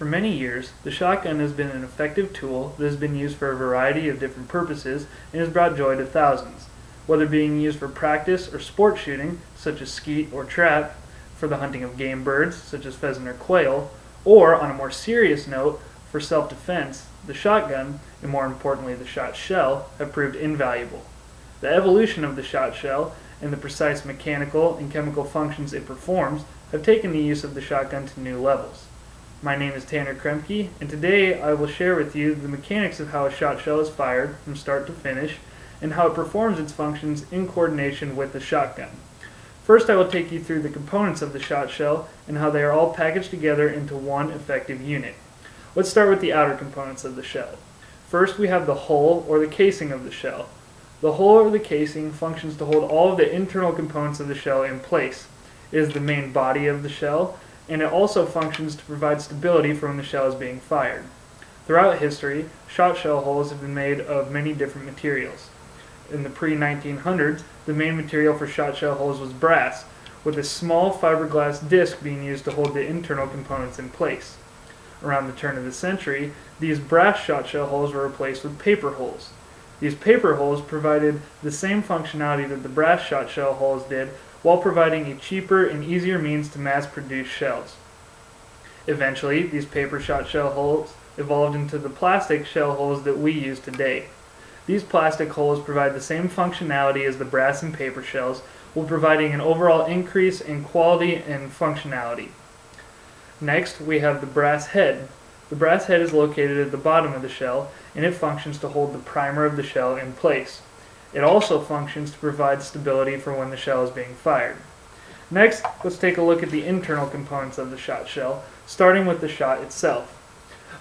For many years, the shotgun has been an effective tool that has been used for a variety of different purposes and has brought joy to thousands, whether being used for practice or sport shooting, such as skeet or trap, for the hunting of game birds, such as pheasant or quail, or, on a more serious note, for self-defense. The shotgun, and more importantly the shot shell, have proved invaluable. The evolution of the shot shell and the precise mechanical and chemical functions it performs have taken the use of the shotgun to new levels. My name is Tanner Kremke, and today I will share with you the mechanics of how a shot shell is fired from start to finish and how it performs its functions in coordination with the shotgun. First, I will take you through the components of the shot shell and how they are all packaged together into one effective unit. Let's start with the outer components of the shell. First, we have the hull or the casing of the shell. The hull or the casing functions to hold all of the internal components of the shell in place. It is the main body of the shell, and it also functions to provide stability for when the shell is being fired. Throughout history, shot shell hulls have been made of many different materials. In the pre-1900s, the main material for shot shell hulls was brass, with a small fiberglass disc being used to hold the internal components in place. Around the turn of the century, these brass shot shell hulls were replaced with paper hulls. These paper hulls provided the same functionality that the brass shot shell hulls did, while providing a cheaper and easier means to mass-produce shells. Eventually, these paper shot shell hulls evolved into the plastic shell hulls that we use today. These plastic hulls provide the same functionality as the brass and paper shells, while providing an overall increase in quality and functionality. Next, we have the brass head. The brass head is located at the bottom of the shell, and it functions to hold the primer of the shell in place. It also functions to provide stability for when the shell is being fired. Next, let's take a look at the internal components of the shot shell, starting with the shot itself.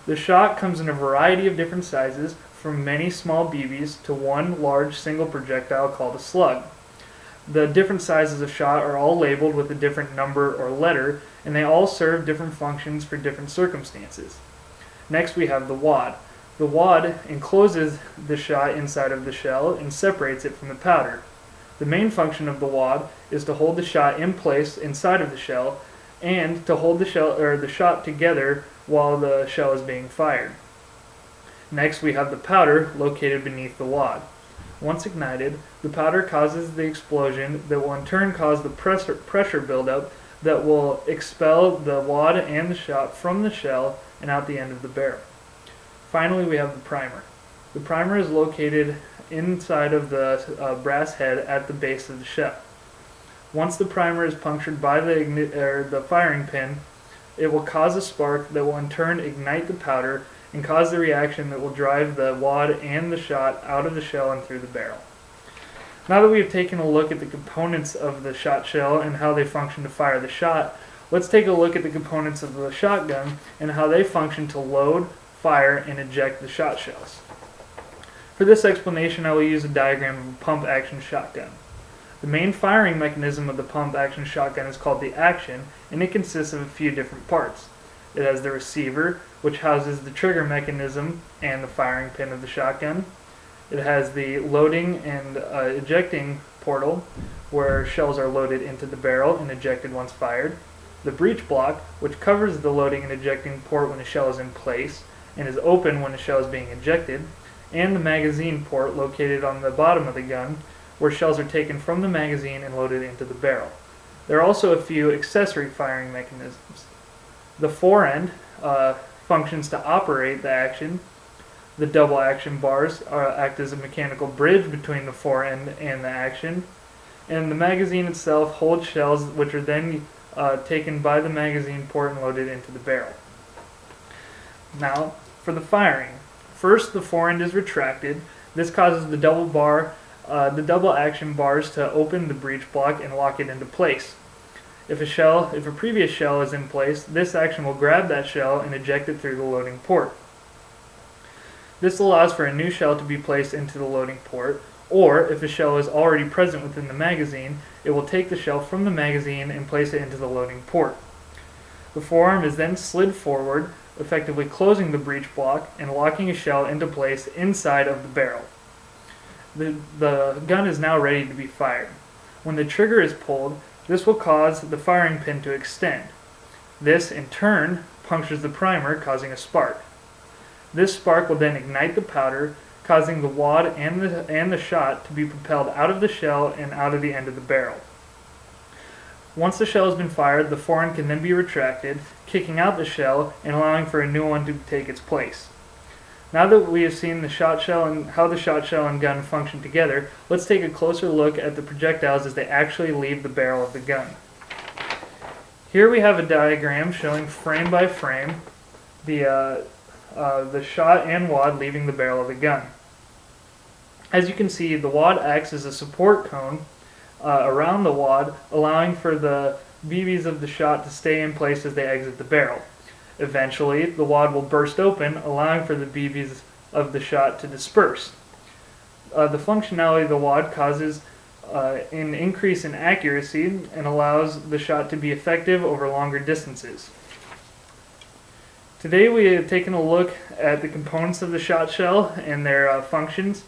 The shot comes in a variety of different sizes, from many small BBs to one large single projectile called a slug. The different sizes of shot are all labeled with a different number or letter, and they all serve different functions for different circumstances. Next, we have the wad. The wad encloses the shot inside of the shell and separates it from the powder. The main function of the wad is to hold the shot in place inside of the shell and to hold the shot together while the shell is being fired. Next, we have the powder located beneath the wad. Once ignited, the powder causes the explosion that will in turn cause the pressure buildup that will expel the wad and the shot from the shell and out the end of the barrel. Finally, we have the primer. The primer is located inside of the brass head at the base of the shell. Once the primer is punctured by the firing pin, it will cause a spark that will in turn ignite the powder and cause the reaction that will drive the wad and the shot out of the shell and through the barrel. Now that we have taken a look at the components of the shot shell and how they function to fire the shot, let's take a look at the components of the shotgun and how they function to load, fire, and eject the shot shells. For this explanation, I will use a diagram of a pump-action shotgun. The main firing mechanism of the pump-action shotgun is called the action, and it consists of a few different parts. It has the receiver, which houses the trigger mechanism and the firing pin of the shotgun. It has the loading and ejecting portal, where shells are loaded into the barrel and ejected once fired. The breech block, which covers the loading and ejecting port when a shell is in place and is open when a shell is being ejected. And the magazine port, located on the bottom of the gun, where shells are taken from the magazine and loaded into the barrel. There are also a few accessory firing mechanisms. The forend functions to operate the action. The double action bars act as a mechanical bridge between the forend and the action. And the magazine itself holds shells which are then taken by the magazine port and loaded into the barrel. Now, for the firing. First, the forend is retracted. This causes the double action bars to open the breech block and lock it into place. If a previous shell is in place, this action will grab that shell and eject it through the loading port. This allows for a new shell to be placed into the loading port, or if a shell is already present within the magazine, it will take the shell from the magazine and place it into the loading port. The forearm is then slid forward, effectively closing the breech block and locking a shell into place inside of the barrel. The gun is now ready to be fired. When the trigger is pulled, this will cause the firing pin to extend. This, in turn, punctures the primer, causing a spark. This spark will then ignite the powder, causing the wad and the shot to be propelled out of the shell and out of the end of the barrel. Once the shell has been fired, the fore-end can then be retracted, kicking out the shell and allowing for a new one to take its place. Now that we have seen the shot shell and how the shot shell and gun function together, let's take a closer look at the projectiles as they actually leave the barrel of the gun. Here we have a diagram showing frame by frame the shot and wad leaving the barrel of the gun. As you can see, the wad acts as a support cone around the wad, allowing for the BBs of the shot to stay in place as they exit the barrel. Eventually, the wad will burst open, allowing for the BBs of the shot to disperse. The functionality of the wad causes an increase in accuracy and allows the shot to be effective over longer distances. Today we have taken a look at the components of the shot shell and their functions,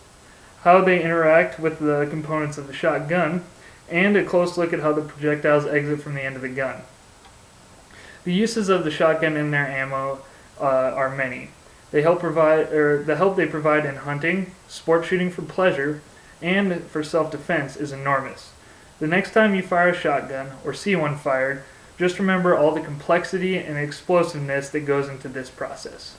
how they interact with the components of the shotgun, and a close look at how the projectiles exit from the end of the gun. The uses of the shotgun and their ammo are many. The help they provide in hunting, sport shooting for pleasure, and for self-defense is enormous. The next time you fire a shotgun or see one fired, just remember all the complexity and explosiveness that goes into this process.